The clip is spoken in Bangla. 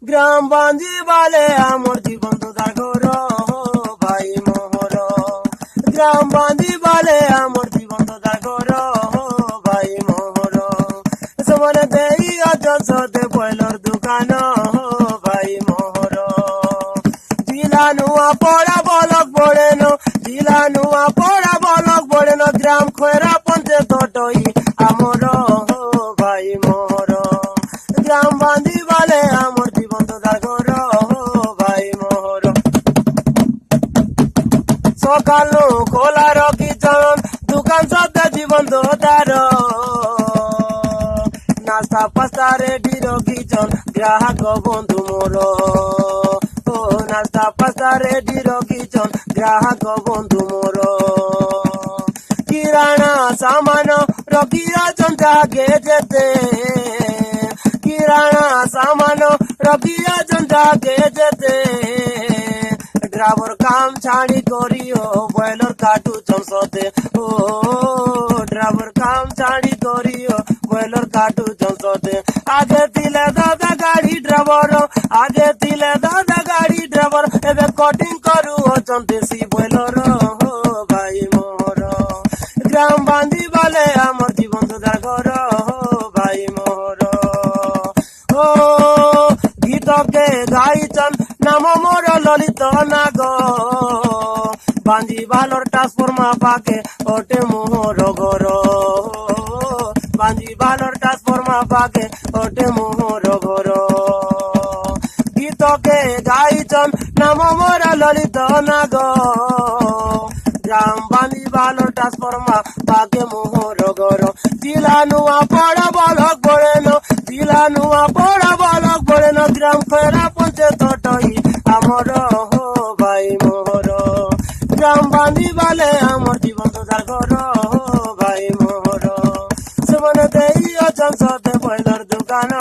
গ্রাম বাঁধি বালে আমার জীবন তো ঘর ভাই মোহর। গ্রাম বাঁধি বালে আমার জীবন তো ঘর ভাই মোহর। সমানে দেই অচল সতে বয়লর দোকান ভাই মোহর। জিলা নুয়া পড়া বলক পড়ে ন, জিলা নুয়া পড়া বলক পড়ে ন, গ্রাম খয়রা পঞ্চে তটই আমর ভাই মোহর। গ্রাম বাঁধি বালে আমার জীবন তো ঘর ভাই মোহর। সকাল খোলা রকিছন দোকান সদা জীবন তো তার, নাস্তা পাস্তা রেডি রকিছন গ্রাহক বন্ধু মোর। ও নাস্তা পাস্তা রেডি রকিছন গ্রাহক বন্ধু মোর। কিরানা সামান রকিছন যাকে যেতে, কিরানা সামান রকিছন যাকে যেতে। ড্রাইভার কাম ছাড়ি করিও বয়লর কাটু চমসতে। ও ড্রাইভার কাম ছাড়ি করিও বয়লর কাটু চমসতে। আগে তিলে দাদা গাড়ি ড্রাইভার, আগে তিলে দাদা গাড়ি ড্রাইভার, এবে কটিং করু অচন্তে সি বয়লর ভাই মোহর। গ্রাম বাঁধি বালে আমার জীবন তো ঘর ভাই মোহর। ও গীতকে গাইছন নাম মোর ললিত নাগ, বাঁধি বালর ট্রান্সফর্মা পাকে ওটে মোহর ঘর। বাঁধি বালর ট্রান্সফর্মা পাকে ওটে মোহর ঘর। গীতকে গাইছন নাম মোর ললিত নাগ, গ্রাম বাঁধি বালর ট্রান্সফর্মা পাকে মোহর ঘর। জিলা নুয়া পড়া বলক পড়ে ন, জিলা নুয়া পড়া বলক পড়ে ন, গ্রাম খয়রা পঞ্চে তটই আমর ভাই মোহর। গ্রাম বাঁধি বালে আমার জীবন তো ঘর ভাই মোহর। সমানে দেই অচল সতে বয়লর দোকান।